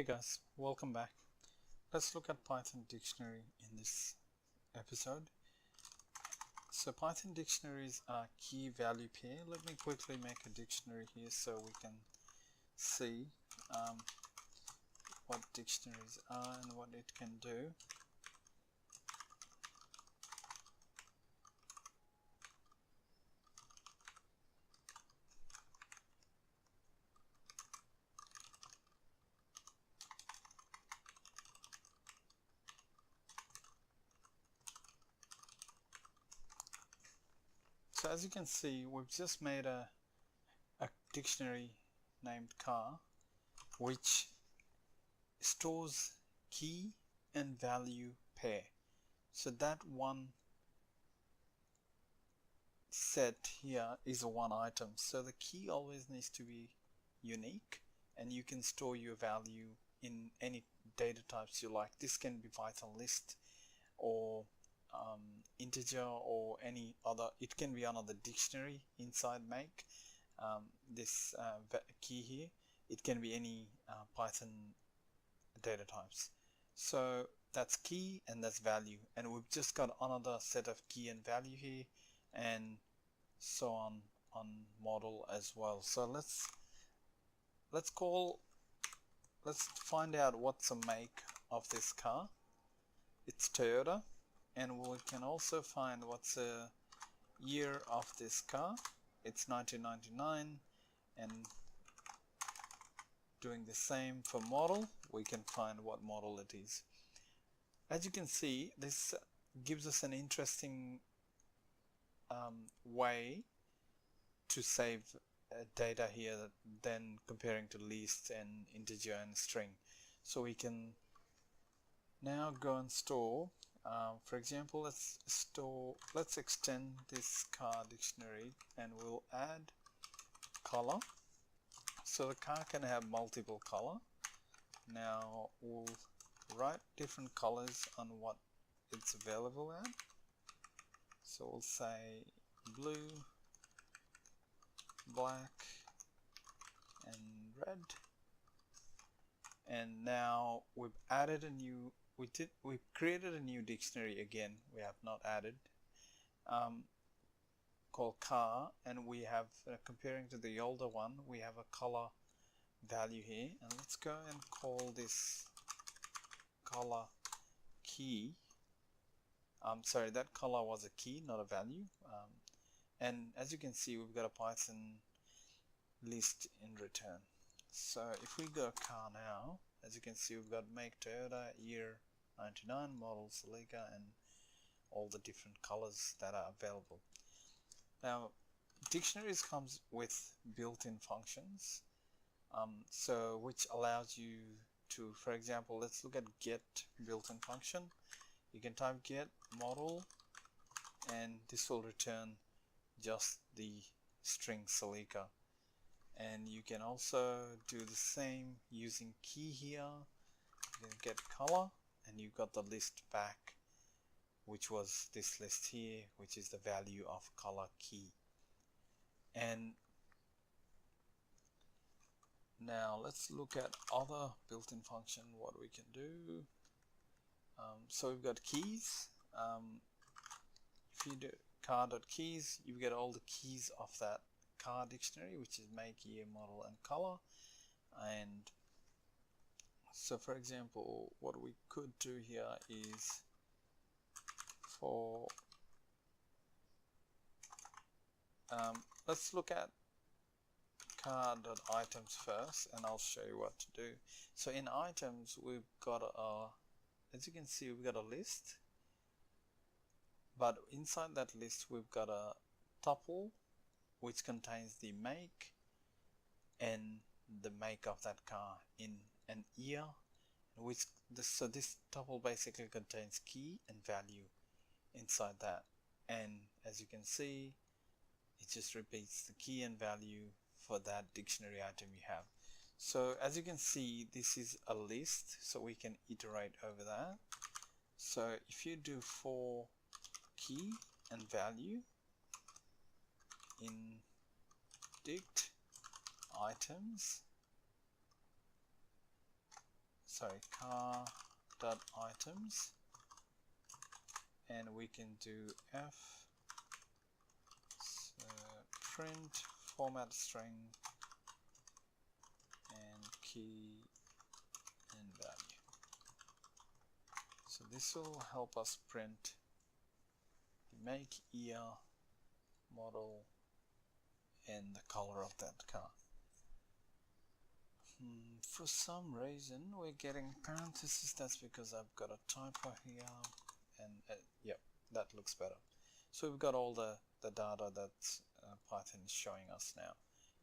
Hey guys, welcome back. Let's look at Python dictionary in this episode. So Python dictionaries are key value pair. Let me quickly make a dictionary here so we can see what dictionaries are and what it can do. So as you can see, we've just made a dictionary named car, which stores key and value pair. So that one set here is a one item, so the key always needs to be unique, and you can store your value in any data types you like. This can be Python list or integer or any other. It can be another dictionary inside make this key here. It can be any Python data types. So that's key and that's value, and we've just got another set of key and value here, and so on model as well. So let's find out what's the make of this car. It's Toyota, and we can also find what's the year of this car. It's 1999, and doing the same for model, we can find what model it is. As you can see, this gives us an interesting way to save data here than comparing to list and integer and string. So we can now go and store, for example, let's extend this car dictionary and we'll add color. So the car can have multiple color. Now we'll write different colors on what it's available at. So we'll say blue, black, and red. And now we've added a new, we created a new dictionary again. We have not added, called car, and we have, comparing to the older one, we have a color value here, and let's go and call this color key. Sorry, that color was a key, not a value. And as you can see, we've got a Python list in return. So if we go car now, as you can see, we've got make Toyota, year 99, model Celica, and all the different colors that are available. Now, dictionaries comes with built-in functions, so which allows you to, for example, let's look at get built-in function. You can type get model, and this will return just the string Celica. And you can also do the same using key here. You can get color, and you've got the list back, which was this list here, which is the value of color key. And now let's look at other built-in function, what we can do. So we've got keys. If you do car.keys, you get all the keys of that car dictionary, which is make, year, model, and color. And so for example, what we could do here is for let's look at car.items first, and I'll show you what to do. So in items, we've got as you can see, we've got a list, but inside that list we've got a tuple which contains the make and the make of that car in an year, which so this tuple basically contains key and value inside that. And as you can see, it just repeats the key and value for that dictionary item you have. So as you can see, this is a list, so we can iterate over that. So if you do for key and value in dict items, car dot items, and we can do f print format string and key and value. So this will help us print the make, year, model, and the color of that car. For some reason we're getting parentheses. That's because I've got a typo here, and yep, that looks better. So we've got all the data that Python is showing us now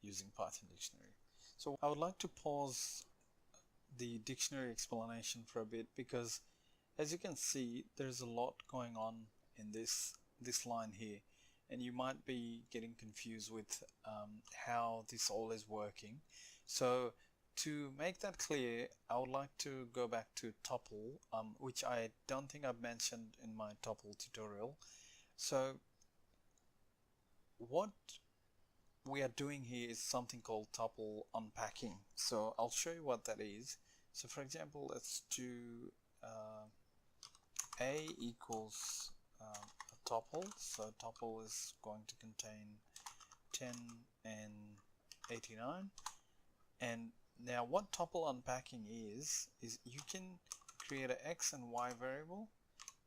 using Python dictionary. So I would like to pause the dictionary explanation for a bit, because as you can see there's a lot going on in this line here, and you might be getting confused with how this all is working. So to make that clear, I would like to go back to tuple, which I don't think I've mentioned in my tuple tutorial. So what we are doing here is something called tuple unpacking. So I'll show you what that is. So for example, let's do A equals a tuple. So tuple is going to contain 10 and 89. And now what tuple unpacking is you can create an X and Y variable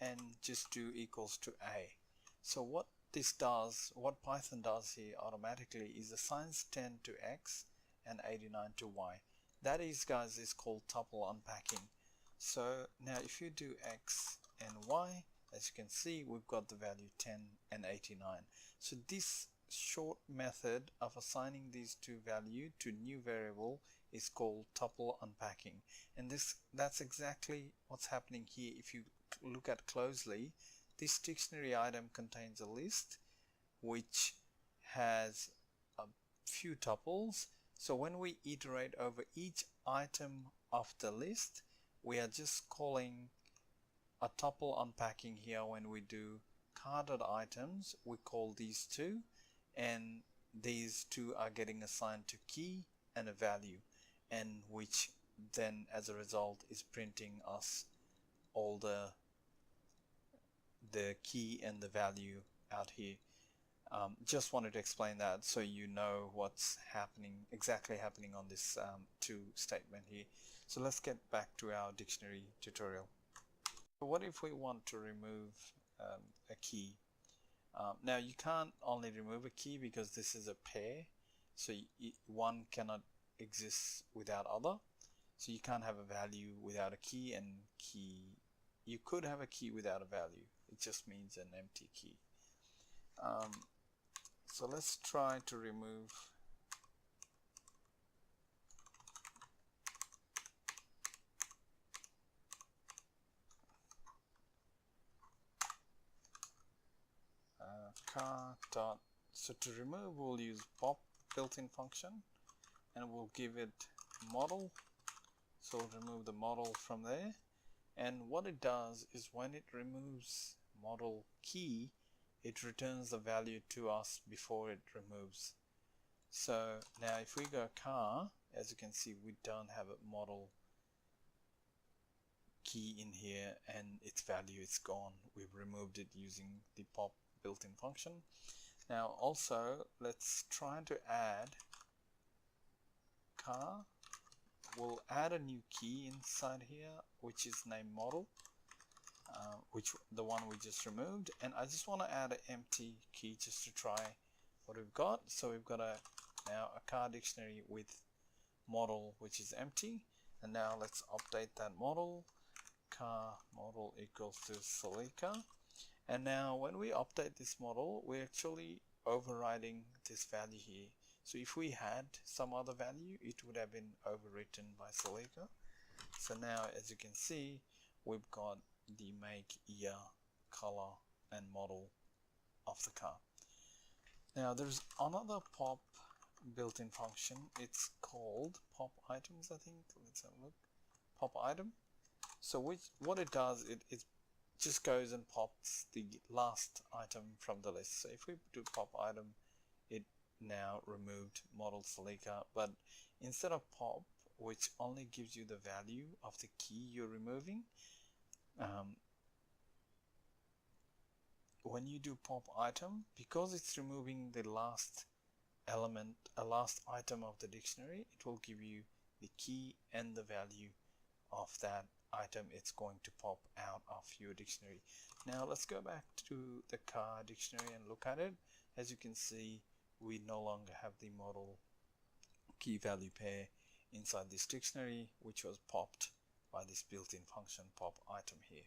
and just do equals to A. So what this does, what Python does here automatically, is assigns 10 to X and 89 to Y. That is, guys, is called tuple unpacking. So now if you do X and Y, as you can see, we've got the value 10 and 89. So this short method of assigning these two values to new variable is called tuple unpacking, and that's exactly what's happening here. If you look at closely, this dictionary item contains a list which has a few tuples. So when we iterate over each item of the list, we are just calling a tuple unpacking here. When we do car.items, we call these two, and these two are getting assigned to key and a value, and which then as a result is printing us all the key and the value out here. Just wanted to explain that so you know what's exactly happening on this to statement here. So let's get back to our dictionary tutorial. So what if we want to remove a key? Now you can't only remove a key because this is a pair, so one cannot exist without other. So you can't have a value without a key, and you could have a key without a value. It just means an empty key. So let's try to remove car dot. So to remove, we'll use pop built-in function, and we'll give it model. So we'll remove the model from there, and what it does is when it removes model key, it returns the value to us before it removes. So now if we go car, as you can see, we don't have a model key in here, and its value is gone. We've removed it using the pop built-in function. Now also let's try to add car. We'll add a new key inside here, which is named model, which the one we just removed, and I just want to add an empty key just to try what we've got. So we've got now a car dictionary with model which is empty, and now let's update that model. Car model equals to Celica, and now when we update this model, we're actually overriding this value here. So if we had some other value, it would have been overwritten by Celica. So now as you can see, we've got the make, year, color, and model of the car. Now there's another pop built-in function. It's called pop items, I think. Let's have a look. Pop item. So what it does, it just goes and pops the last item from the list. So if we do pop item, it now removed model Celica, but instead of pop, which only gives you the value of the key you're removing. When you do pop item, because it's removing the last element, a last item of the dictionary, it will give you the key and the value of that item it's going to pop out of your dictionary. Now let's go back to the car dictionary and look at it. As you can see, we no longer have the model key value pair inside this dictionary, which was popped by this built-in function pop item here.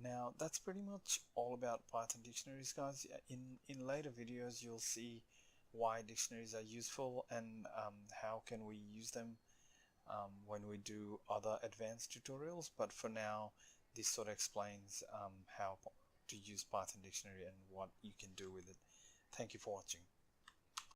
Now that's pretty much all about Python dictionaries, guys. In later videos you'll see why dictionaries are useful and how can we use them when we do other advanced tutorials, but for now this sort of explains how to use Python dictionary and what you can do with it. Thank you for watching.